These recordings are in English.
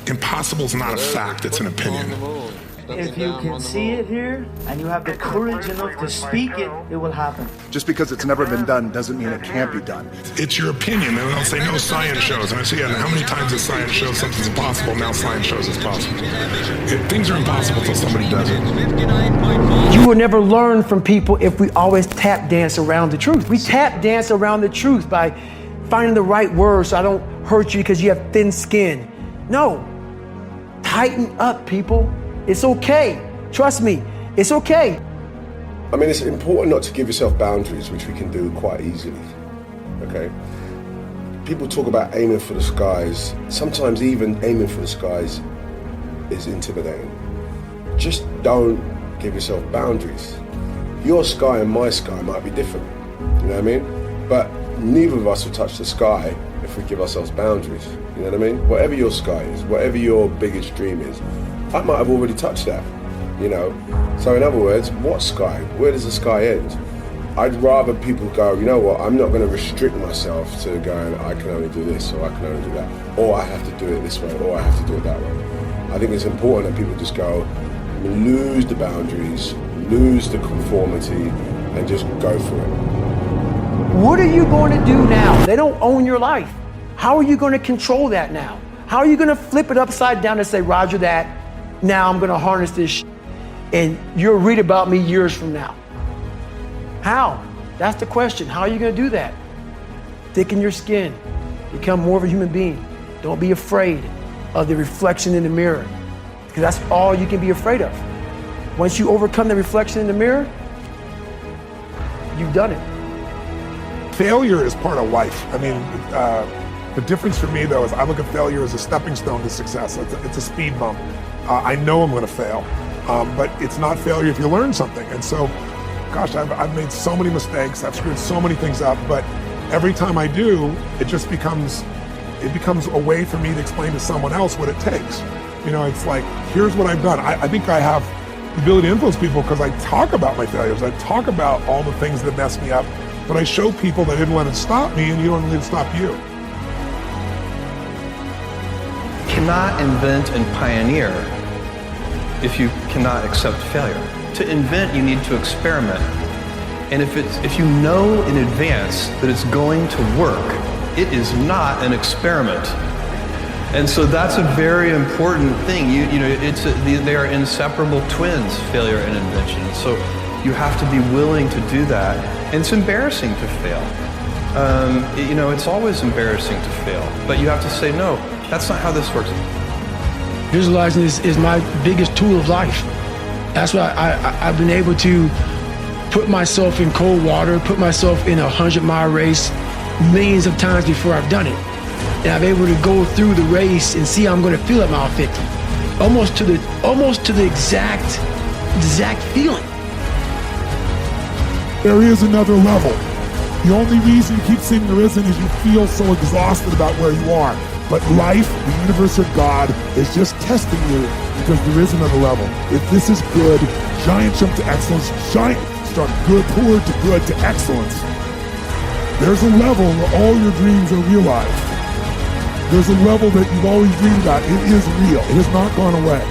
Impossible is not a fact, it's an opinion. If you can see it here, and you have the courage enough to speak it, it will happen. Just because it's never been done doesn't mean it can't be done. It's your opinion, and they'll say, no, science shows. And I say, yeah, how many times does science show something's impossible? Now science shows it's possible. Things are impossible until somebody does it. You will never learn from people if we always tap dance around the truth. We tap dance around the truth by finding the right words so I don't hurt you because you have thin skin. No, tighten up, people. It's okay. Trust me, it's okay. I mean, it's important not to give yourself boundaries, which we can do quite easily, okay? People talk about aiming for the skies. Sometimes even aiming for the skies is intimidating. Just don't give yourself boundaries. Your sky and my sky might be different, you know what I mean? But neither of us will touch the sky if we give ourselves boundaries, you know what I mean? Whatever your sky is, whatever your biggest dream is, I might have already touched that, you know? So in other words, what sky? Where does the sky end? I'd rather people go, you know what, I'm not gonna restrict myself to going, I can only do this, or I can only do that, or I have to do it this way, or I have to do it that way. I think it's important that people just go, lose the boundaries, lose the conformity, and just go for it. What are you going to do now? They don't own your life. How are you going to control that now? How are you going to flip it upside down and say, Roger that, now I'm going to harness this and you'll read about me years from now? How? That's the question. How are you going to do that? Thicken your skin. Become more of a human being. Don't be afraid of the reflection in the mirror, because that's all you can be afraid of. Once you overcome the reflection in the mirror, you've done it. Failure is part of life. I mean, the difference for me, though, is I look at failure as a stepping stone to success. It's a speed bump. I know I'm going to fail, but it's not failure if you learn something. And so, gosh, I've made so many mistakes. I've screwed so many things up, but every time I do, it just becomes a way for me to explain to someone else what it takes. You know, it's like, here's what I've done. I think I have the ability to influence people because I talk about my failures. I talk about all the things that mess me up, but I show people that I didn't let it stop me, and you don't let it stop you. Cannot invent and pioneer if you cannot accept failure. To invent, you need to experiment. And if you know in advance that it's going to work, it is not an experiment. And so that's a very important thing. They are inseparable twins, failure and invention. So you have to be willing to do that. And it's embarrassing to fail. It's always embarrassing to fail, but you have to say, no, that's not how this works. Visualizing is my biggest tool of life. That's why I've been able to put myself in cold water, put myself in a 100-mile race millions of times before I've done it. And I'm able to go through the race and see how I'm going to feel at mile 50. Almost to the exact feeling. There is another level. The only reason you keep saying there isn't is you feel so exhausted about where you are. But life, the universe, or God is just testing you because there is another level. If this is good, giant jump to excellence, giant start good, poor to good to excellence. There's a level where all your dreams are realized. There's a level that you've always dreamed about. It is real. It has not gone away.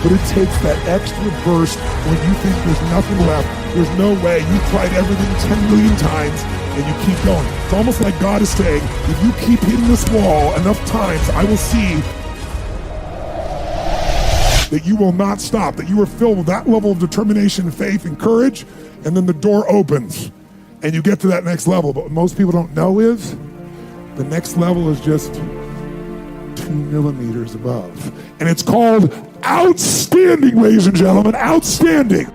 But it takes that extra burst when you think there's nothing left. There's no way. You've tried everything 10 million times and you keep going. It's almost like God is saying, if you keep hitting this wall enough times, I will see that you will not stop, that you are filled with that level of determination, faith, and courage, and then the door opens and you get to that next level. But what most people don't know is the next level is just 2 millimeters above. And it's called outstanding, ladies and gentlemen, outstanding.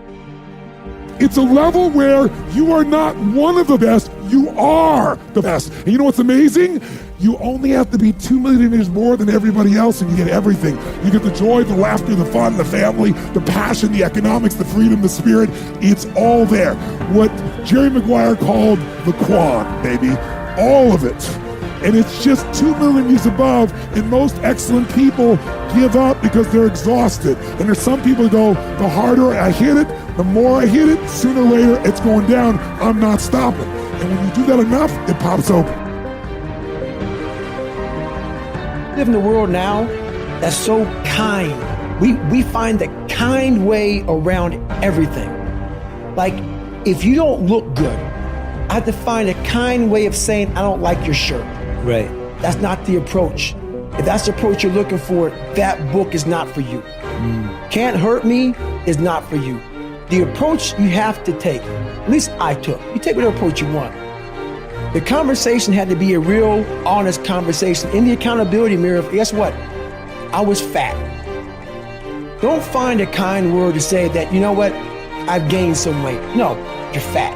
It's a level where you are not one of the best, you are the best. And you know what's amazing? You only have to be 2 millimeters more than everybody else and you get everything. You get the joy, the laughter, the fun, the family, the passion, the economics, the freedom, the spirit. It's all there. What Jerry Maguire called the quad, baby. All of it. And it's just 2 millimeters above, and most excellent people give up because they're exhausted. And there's some people who go, the harder I hit it, the more I hit it, sooner or later it's going down, I'm not stopping. And when you do that enough, it pops open. We live in the world now that's so kind. We find the kind way around everything. Like, if you don't look good, I have to find a kind way of saying, I don't like your shirt. Right. That's not the approach. If that's the approach you're looking for, that book is not for you. Can't Hurt Me is not for you. The approach you have to take, at least I took, you take whatever approach you want. The conversation had to be a real, honest conversation. In the accountability mirror, guess what? I was fat. Don't find a kind word to say that, you know what, I've gained some weight. No, you're fat.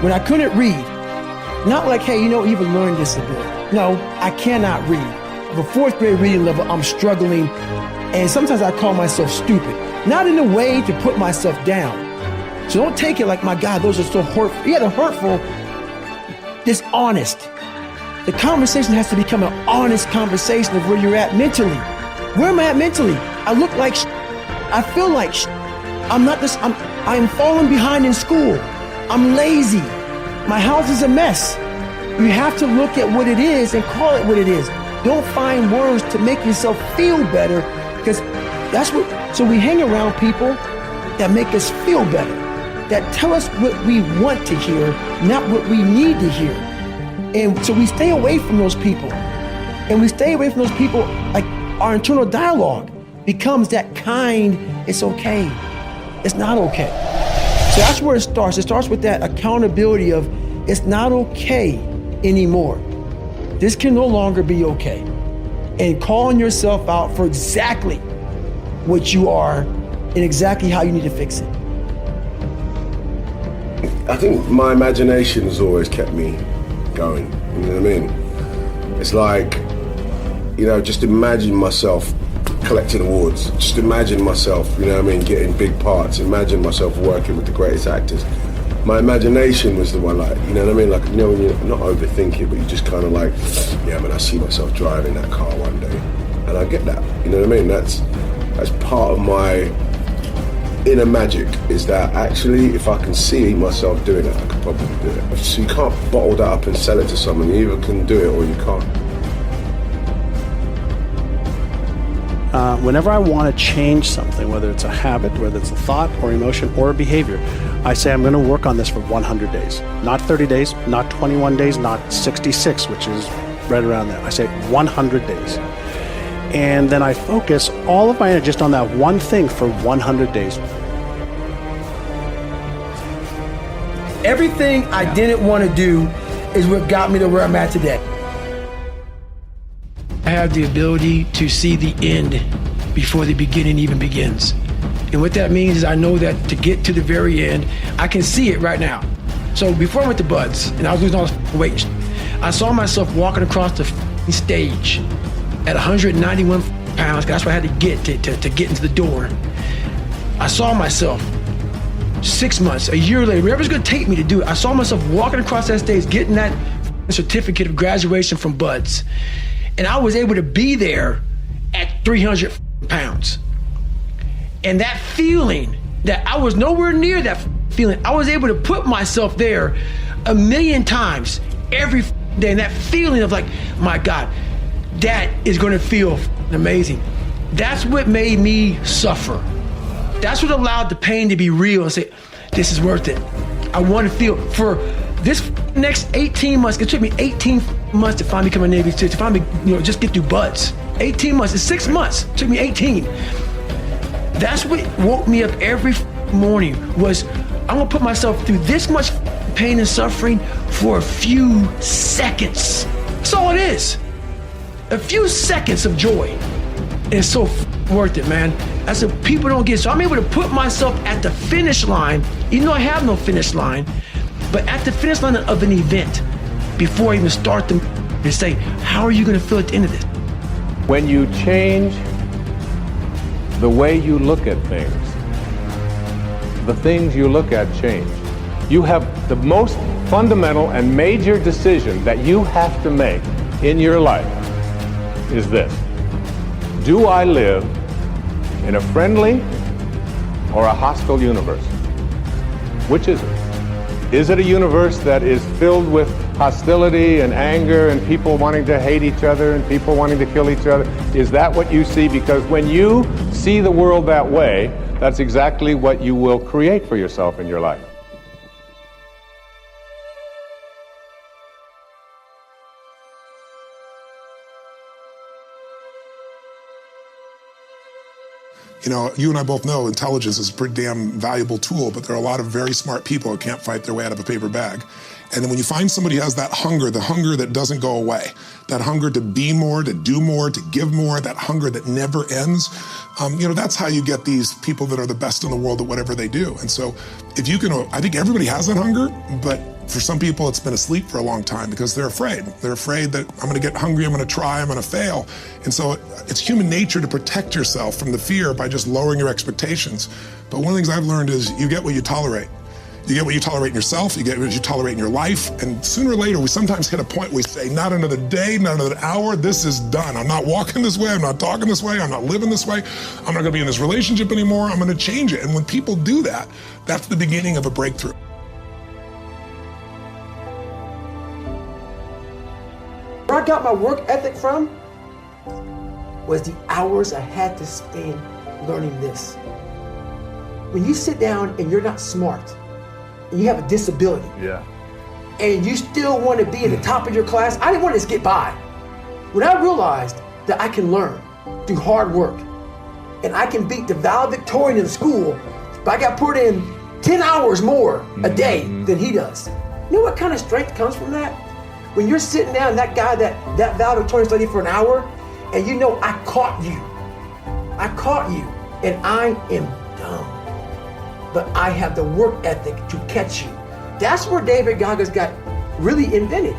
When I couldn't read, not like, hey, you know, you've learned disability. No, I cannot read. At the 4th grade reading level, I'm struggling, and sometimes I call myself stupid. Not in a way to put myself down. So don't take it like, my God, those are so hurtful. Yeah, they're hurtful, dishonest. The conversation has to become an honest conversation of where you're at mentally. Where am I at mentally? I look like I feel like I am falling behind in school. I'm lazy. My house is a mess. You have to look at what it is and call it what it is. Don't find words to make yourself feel better, because that's what, so we hang around people that make us feel better, that tell us what we want to hear, not what we need to hear. And so we stay away from those people. And we stay away from those people, like our internal dialogue becomes that kind, it's okay. It's not okay. So that's where it starts. It starts with that accountability of, it's not okay anymore. This can no longer be okay. And calling yourself out for exactly what you are and exactly how you need to fix it. I think my imagination has always kept me going, you know what I mean? It's like, you know, just imagine myself collecting awards. Just imagine myself, you know what I mean, getting big parts. Imagine myself working with the greatest actors. My imagination was the one, like, you know what I mean? Like, you know, when you're not overthinking, but you just kind of like, yeah, man, I see myself driving that car one day. And I get that, you know what I mean? That's part of my inner magic, is that actually, if I can see myself doing it, I could probably do it. So you can't bottle that up and sell it to someone. You either can do it or you can't. Whenever I want to change something, whether it's a habit, whether it's a thought or emotion or a behavior, I say I'm going to work on this for 100 days. Not 30 days, not 21 days, not 66, which is right around there. I say 100 days. And then I focus all of my energy just on that one thing for 100 days. Everything I didn't want to do is what got me to where I'm at today. I have the ability to see the end before the beginning even begins. And what that means is I know that to get to the very end, I can see it right now. So before I went to Buds and I was losing all this weight, I saw myself walking across the stage at 191 pounds. That's what I had to get to get into the door. I saw myself 6 months, a year later, wherever's gonna take me to do it, I saw myself walking across that stage, getting that certificate of graduation from Buds. And I was able to be there at 300 pounds. And that feeling that I was nowhere near that feeling, I was able to put myself there 1,000,000 times every day. And that feeling of like, my God, that is gonna feel amazing. That's what made me suffer. That's what allowed the pain to be real and say, this is worth it. I want to feel for this next 18 months. It took me 18 months to finally become a Navy SEAL, to finally, just get through Buds. 18 months, it's 6 months. It took me 18. That's what woke me up every morning, was I'm gonna put myself through this much pain and suffering for a few seconds. That's all it is. A few seconds of joy. And it's so worth it, man. That's what people don't get. So I'm able to put myself at the finish line, even though I have no finish line, but at the finish line of an event before I even start them, and say, how are you gonna feel at the end of this? When you change the way you look at things, the things you look at change. You have the most fundamental and major decision that you have to make in your life is this. Do I live in a friendly or a hostile universe? Which is it? Is it a universe that is filled with hostility and anger and people wanting to hate each other and people wanting to kill each other? Is that what you see? Because when you see the world that way, that's exactly what you will create for yourself in your life. You know, you and I both know intelligence is a pretty damn valuable tool, but there are a lot of very smart people who can't fight their way out of a paper bag. And then when you find somebody who has that hunger, the hunger that doesn't go away, that hunger to be more, to do more, to give more, that hunger that never ends, you know, that's how you get these people that are the best in the world at whatever they do. And so if you can, I think everybody has that hunger, but for some people it's been asleep for a long time because they're afraid. They're afraid that I'm gonna get hungry, I'm gonna try, I'm gonna fail. And so it's human nature to protect yourself from the fear by just lowering your expectations. But one of the things I've learned is you get what you tolerate. You get what you tolerate in yourself, you get what you tolerate in your life, and sooner or later we sometimes hit a point where we say, not another day, not another hour, this is done. I'm not walking this way, I'm not talking this way, I'm not living this way, I'm not gonna be in this relationship anymore, I'm gonna change it. And when people do that, that's the beginning of a breakthrough. Where I got my work ethic from was the hours I had to spend learning this. When you sit down and you're not smart, and you have a disability, and you still want to be at the top of your class, I didn't want to just get by. When I realized that I can learn through hard work, and I can beat the valedictorian in school, but I got put in 10 hours more a day than he does. You know what kind of strength comes from that? When you're sitting down, that guy that valedictorian studied for an hour, and you know I caught you, and I am dumb. But I have the work ethic to catch you. That's where David Goggins got really invented.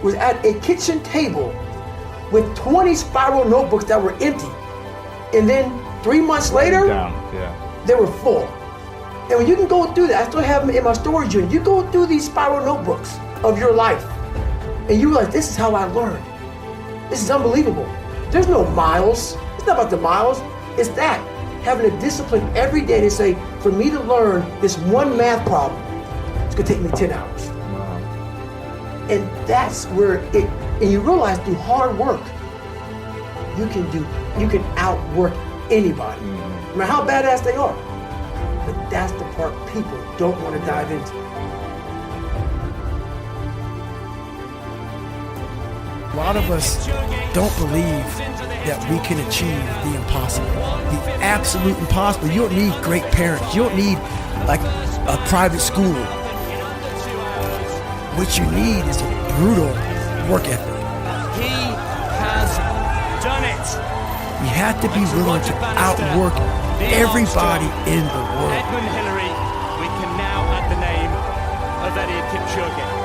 Was at a kitchen table with 20 spiral notebooks that were empty. And then 3 months later, they were full. And when you can go through that, I still have them in my storage unit. You go through these spiral notebooks of your life, and you realize this is how I learned. This is unbelievable. There's no miles. It's not about the miles. It's that. Having a discipline every day to say, for me to learn this one math problem, it's gonna take me 10 hours. Wow. And that's where and you realize through hard work, you can outwork anybody, no matter how badass they are. But that's the part people don't want to dive into. A lot of us don't believe that we can achieve the impossible, the absolute impossible. You don't need great parents. You don't need like a private school. What you need is a brutal work ethic. He has done it. You have to be willing to outwork everybody in the world. Edmund Hillary, we can now add the name of Eddie Kipchoge.